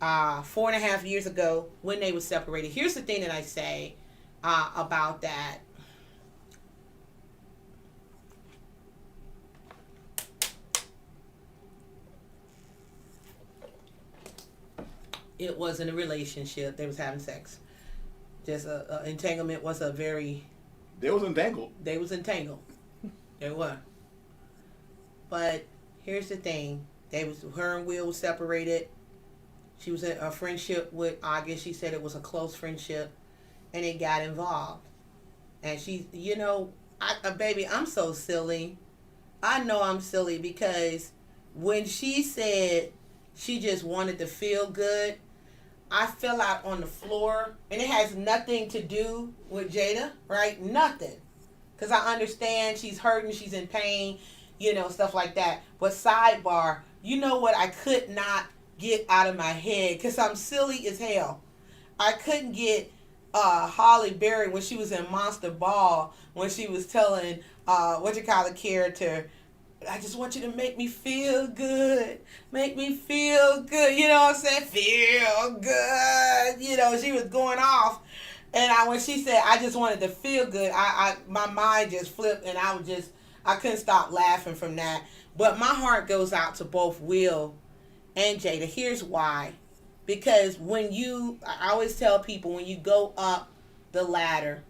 4.5 years ago when they were separated. Here's the thing that I say about that. It wasn't a relationship. They was having sex. Just a entanglement was a very... They was entangled. They was entangled. They were. But here's the thing. Her and Will was separated. She was in a friendship with August. She said it was a close friendship. And they got involved. And she, you know, baby, I'm so silly. I know I'm silly because when she said she just wanted to feel good, I fell out on the floor, and it has nothing to do with Jada, right? Nothing. Because I understand she's hurting, she's in pain, you know, stuff like that. But sidebar, you know what I could not get out of my head, because I'm silly as hell. I couldn't get Holly Berry when she was in Monster Ball, when she was telling, character, I just want you to make me feel good. Make me feel good. You know what I'm saying? Feel good. You know, she was going off. And when she said, I just wanted to feel good, my mind just flipped, and I couldn't stop laughing from that. But my heart goes out to both Will and Jada. Here's why. Because I always tell people, when you go up the ladder,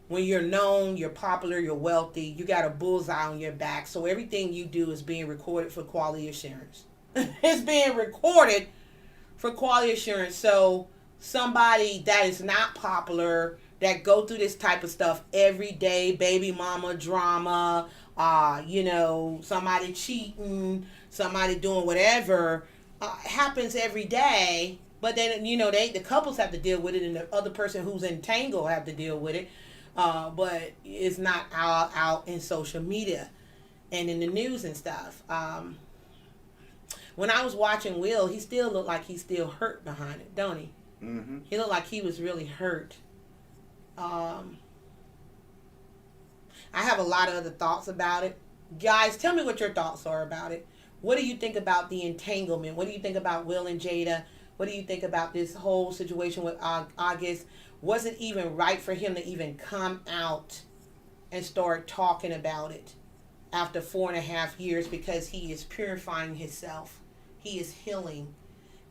when you're known, you're popular, you're wealthy, you got a bullseye on your back. So everything you do is being recorded for quality assurance. It's being recorded for quality assurance. So somebody that is not popular, that go through this type of stuff every day, baby mama drama, somebody cheating, somebody doing whatever, happens every day. But then the couples have to deal with it, and the other person who's entangled have to deal with it. But it's not out in social media and in the news and stuff. When I was watching Will, he still looked like he's still hurt behind it, don't he? Mm-hmm. He looked like he was really hurt. I have a lot of other thoughts about it. Guys, tell me what your thoughts are about it. What do you think about the entanglement? What do you think about Will and Jada? What do you think about this whole situation with August? Was it even right for him to even come out and start talking about it after 4.5 years? Because he is purifying himself. He is healing.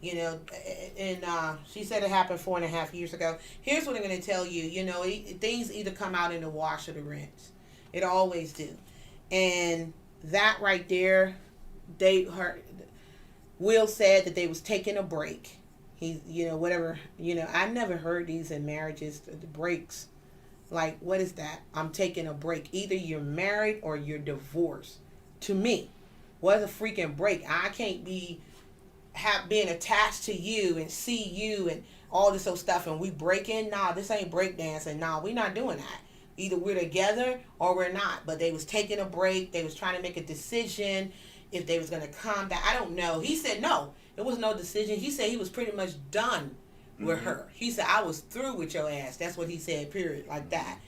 And she said it happened 4.5 years ago. Here's what I'm going to tell you. Things either come out in the wash or the rinse. It always do. And that right there, Will said that they was taking a break. He's, whatever, I never heard these in marriages, the breaks. Like, what is that? I'm taking a break. Either you're married or you're divorced. To me, what a freaking break. I can't be being attached to you and see you and all this old stuff and we breaking. Nah, this ain't breakdancing. Nah, we're not doing that. Either we're together or we're not. But they was taking a break. They was trying to make a decision if they was going to come back. I don't know. He said no. It was no decision. He said he was pretty much done with her. He said, I was through with your ass. That's what he said, period, like that.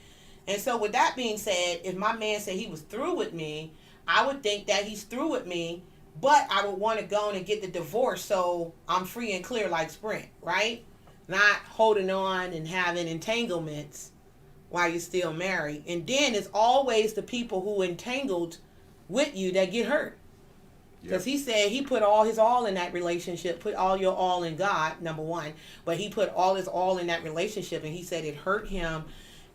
And so with that being said, if my man said he was through with me, I would think that he's through with me, but I would want to go and get the divorce so I'm free and clear like Sprint, right? Not holding on and having entanglements while you're still married. And then it's always the people who entangled with you that get hurt. Because he said he put all his all in that relationship, put all your all in God, number one. But he put all his all in that relationship, and he said it hurt him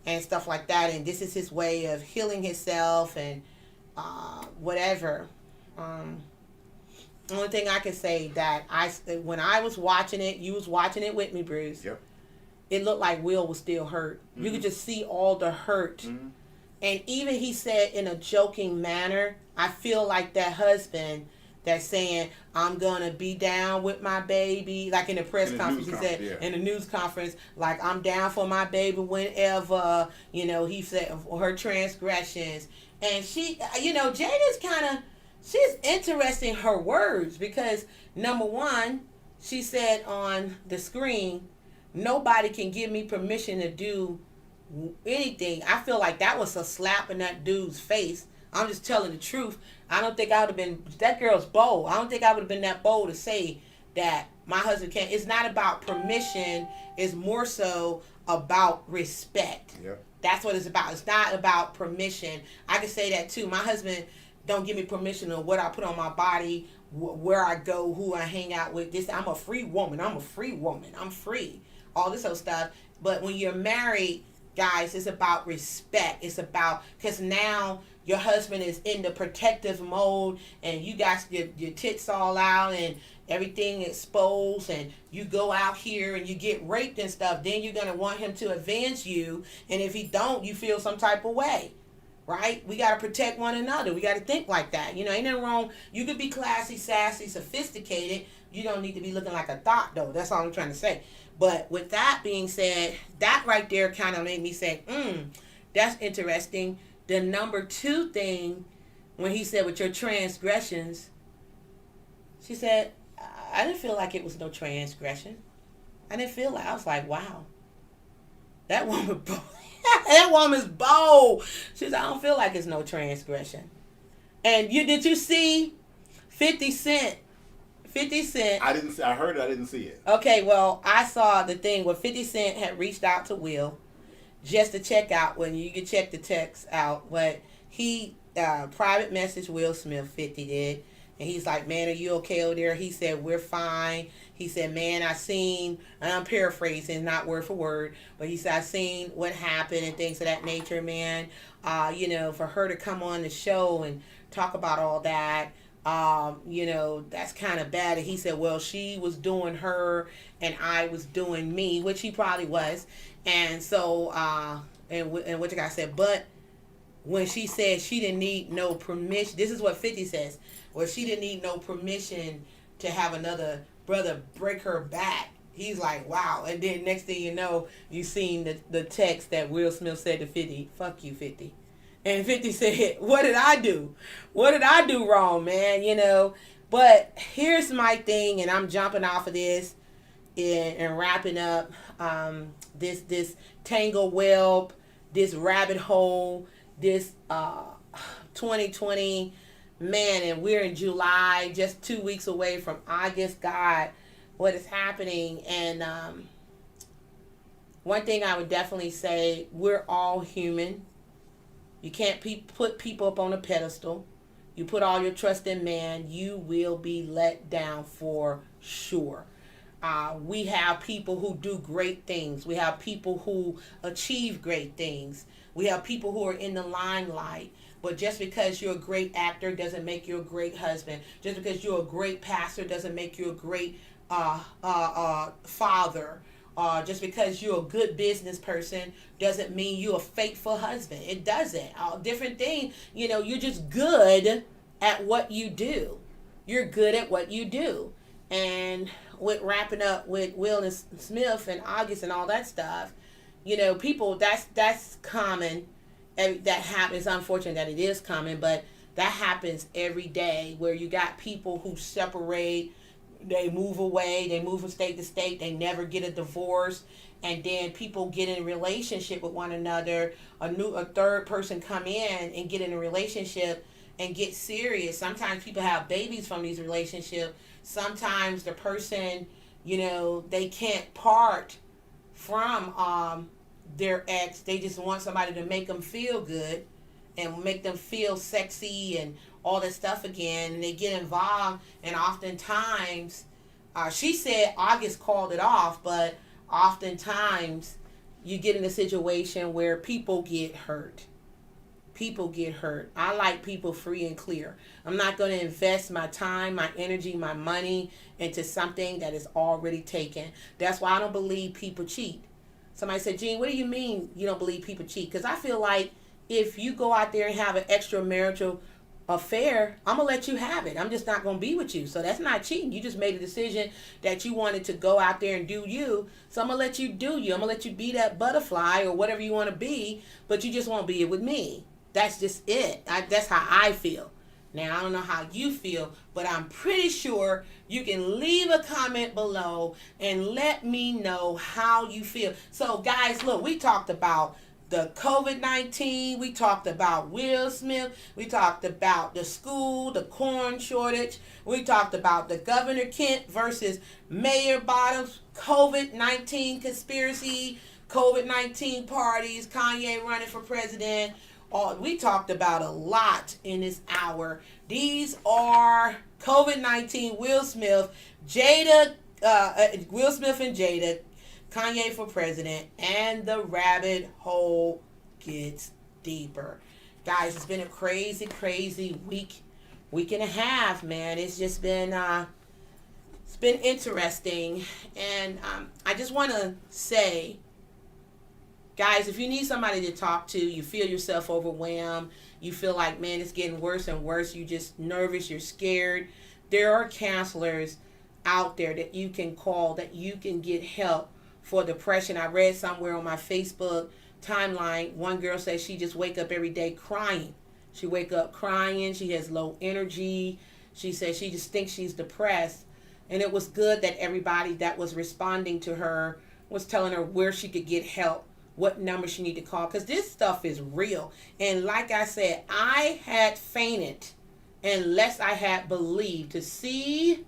and stuff like that. And this is his way of healing himself and whatever. Only thing I can say that when I was watching it, you was watching it with me, Bruce. Yep. It looked like Will was still hurt. Mm-hmm. You could just see all the hurt. Mm-hmm. And even he said in a joking manner, I feel like that husband that's saying, I'm going to be down with my baby. Like in the press conference, he said, in the news conference, like, I'm down for my baby whenever, he said, her transgressions. And she, Jada's she's interesting her words because, number one, she said on the screen, nobody can give me permission to do anything. I feel like that was a slap in that dude's face. I'm just telling the truth. I don't think I would have been, that girl's bold. I don't think I would have been that bold to say that my husband can't. It's not about permission. It's more so about respect. Yep. That's what it's about. It's not about permission. I can say that too. My husband don't give me permission on what I put on my body, where I go, who I hang out with. I'm a free woman. I'm free. All this other stuff. But when you're married, guys, it's about respect. It's about, because now your husband is in the protective mode and you got your tits all out and everything exposed and you go out here and you get raped and stuff, then you're going to want him to avenge you. And if he don't, you feel some type of way, right? We got to protect one another. We got to think like that. Ain't nothing wrong. You could be classy, sassy, sophisticated. You don't need to be looking like a thought, though. That's all I'm trying to say. But with that being said, that right there kind of made me say, that's interesting. The number 2 thing, when he said with your transgressions, she said, I didn't feel like it was no transgression. I was like, wow. That woman, that woman's bold. She said, I don't feel like it's no transgression. And did you see 50 Cent? 50 Cent. I heard it. I didn't see it. Okay, well, I saw the thing where 50 Cent had reached out to Will just to check out, when you can check the text out, but he private messaged Will Smith, 50 did, and he's like, man, are you okay over there? He said, we're fine. He said, man, I seen, and I'm paraphrasing, not word for word, but he said, I seen what happened and things of that nature, man. For her to come on the show and talk about all that, That's kind of bad. And he said, well, she was doing her and I was doing me, which he probably was. And so, and what the guy said, but when she said she didn't need no permission, this is what 50 says, well, she didn't need no permission to have another brother break her back. He's like, wow. And then next thing you know, you seen the text that Will Smith said to 50, fuck you, 50. And 50 said, what did I do? What did I do wrong, man? But here's my thing, and I'm jumping off of this and wrapping up this tangle web, this rabbit hole, this 2020, man, and we're in July, just 2 weeks away from August. God, what is happening? And one thing I would definitely say, we're all human. You can't put people up on a pedestal. You put all your trust in man, you will be let down for sure. We have people who do great things. We have people who achieve great things. We have people who are in the limelight. But just because you're a great actor doesn't make you a great husband. Just because you're a great pastor doesn't make you a great father. Just because you're a good business person doesn't mean you're a faithful husband. It doesn't. Different thing. You're just good at what you do. You're good at what you do. And with wrapping up with Will and Smith and August and all that stuff, people, that's common. That happens. It's unfortunate that it is common, but that happens every day, where you got people who separate. They move away. They move from state to state. They never get a divorce. And then people get in a relationship with one another. A third person come in and get in a relationship and get serious. Sometimes people have babies from these relationships. Sometimes the person, they can't part from their ex. They just want somebody to make them feel good and make them feel sexy and all that stuff again, and they get involved. And oftentimes, she said August called it off, but oftentimes you get in a situation where people get hurt. People get hurt. I like people free and clear. I'm not going to invest my time, my energy, my money into something that is already taken. That's why I don't believe people cheat. Somebody said, Gene, what do you mean you don't believe people cheat? Because I feel like if you go out there and have an extramarital affair, I'm going to let you have it. I'm just not going to be with you. So that's not cheating. You just made a decision that you wanted to go out there and do you. So I'm going to let you do you. I'm going to let you be that butterfly or whatever you want to be, but you just won't be it with me. That's just it. That's how I feel. Now, I don't know how you feel, but I'm pretty sure you can leave a comment below and let me know how you feel. So, guys, look, we talked about the COVID-19. We talked about Will Smith. We talked about the school, the corn shortage. We talked about the Governor Kent versus Mayor Bottoms, COVID-19 conspiracy, COVID-19 parties, Kanye running for president. We talked about a lot in this hour. These are COVID-19, Will Smith, Will Smith and Jada, Kanye for president, and the rabbit hole gets deeper. Guys, it's been a crazy, crazy week and a half, man. It's just been, it's been interesting. And I just want to say, guys, if you need somebody to talk to, you feel yourself overwhelmed, you feel like, man, it's getting worse and worse, you're just nervous, you're scared, there are counselors out there that you can call, that you can get help for depression. I read somewhere on my Facebook timeline, one girl says she just wake up every day crying. She wake up crying, she has low energy, she says she just thinks she's depressed. And it was good that everybody that was responding to her was telling her where she could get help, what number she need to call, because this stuff is real. And like I said, I had fainted unless I had believed to see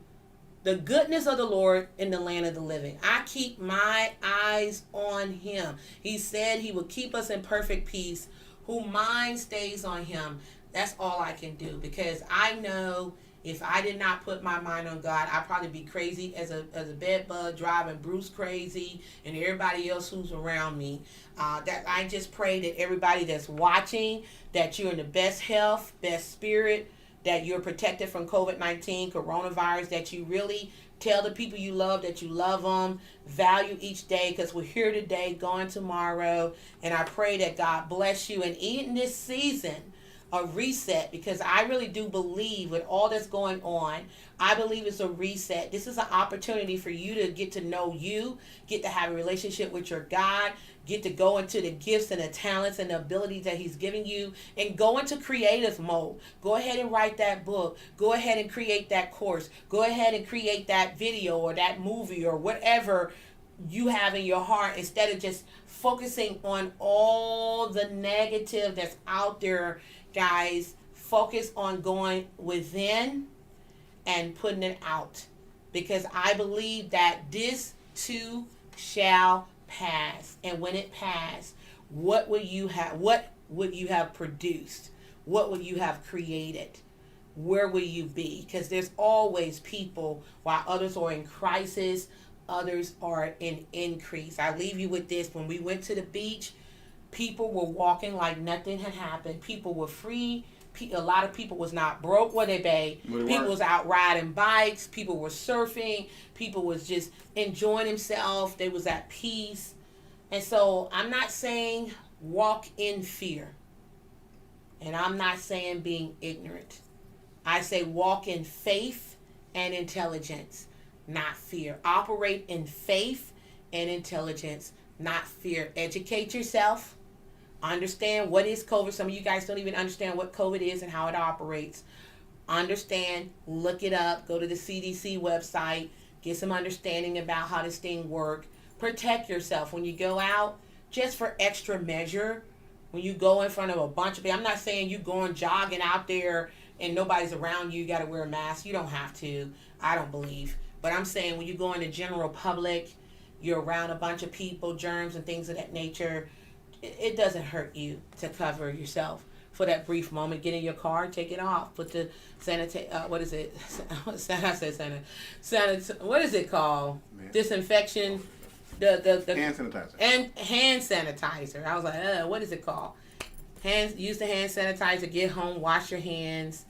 the goodness of the Lord in the land of the living. I keep my eyes on him. He said he will keep us in perfect peace, whose mind stays on him. That's all I can do, because I know if I did not put my mind on God, I'd probably be crazy as a bed bug, driving Bruce crazy and everybody else who's around me. That I just pray that everybody that's watching, that you're in the best health, best spirit, that you're protected from COVID-19, coronavirus, that you really tell the people you love that you love them, value each day, because we're here today, gone tomorrow, and I pray that God bless you. And in this season, a reset, because I really do believe with all that's going on, I believe it's a reset. This is an opportunity for you to get to know you, get to have a relationship with your God, get to go into the gifts and the talents and the abilities that he's giving you, and go into creative mode. Go ahead and write that book. Go ahead and create that course. Go ahead and create that video or that movie or whatever you have in your heart, instead of just focusing on all the negative that's out there. Guys, focus on going within and putting it out, because I believe that this too shall pass. And when it passes, what will you have? What would you have produced? What would you have created? Where will you be? Because there's always people, while others are in crisis, others are in increase. I leave you with this. When we went to the beach, people were walking like nothing had happened. People were free. A lot of people was not broke where they be. People was out riding bikes. People were surfing. People was just enjoying themselves. They was at peace. And so I'm not saying walk in fear. And I'm not saying being ignorant. I say walk in faith and intelligence, not fear. Operate in faith and intelligence, not fear. Educate yourself. Understand what is COVID. Some of you guys don't even understand what COVID is and how it operates. Understand, look it up, go to the CDC website, get some understanding about how this thing works. Protect yourself when you go out, just for extra measure. When you go in front of a bunch of people, I'm not saying you going jogging out there and nobody's around you, you got to wear a mask. You don't have to. I don't believe. But I'm saying when you go in the general public, you're around a bunch of people, germs and things of that nature, it doesn't hurt you to cover yourself for that brief moment. Get in your car, take it off, put the what is it? I said what is it called? Man. Disinfection. The hand sanitizer. And hand sanitizer. I was like, what is it called? Use the hand sanitizer. Get home, wash your hands,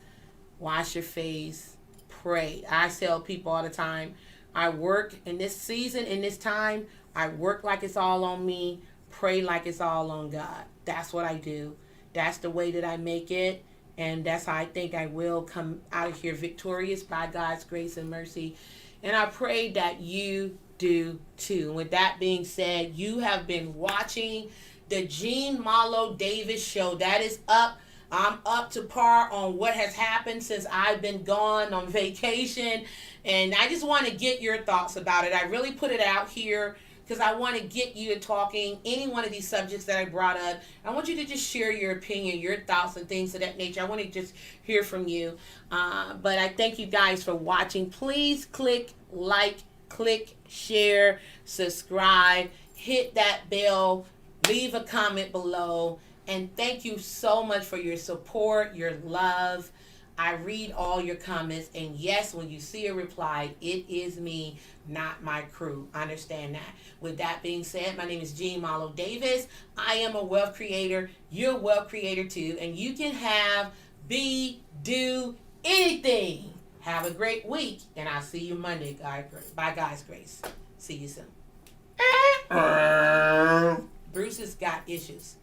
wash your face, pray. I tell people all the time, I work in this season, in this time, I work like it's all on me. Pray like it's all on God. That's what I do. That's the way that I make it. And that's how I think I will come out of here victorious by God's grace and mercy. And I pray that you do too. And with that being said, you have been watching the Marlo Davis show. That is up. I'm up to par on what has happened since I've been gone on vacation. And I just want to get your thoughts about it. I really put it out here because I want to get you to talking any one of these subjects that I brought up. I want you to just share your opinion, your thoughts, and things of that nature. I want to just hear from you. But I thank you guys for watching. Please click like, click share, subscribe, hit that bell, leave a comment below. And thank you so much for your support, your love. I read all your comments. And yes, when you see a reply, it is me, not my crew. Understand that. With that being said, my name is Marlo Davis. I am a wealth creator. You're a wealth creator too. And you can have, be, do anything. Have a great week. And I'll see you Monday, by God's grace. See you soon. Bruce has got issues.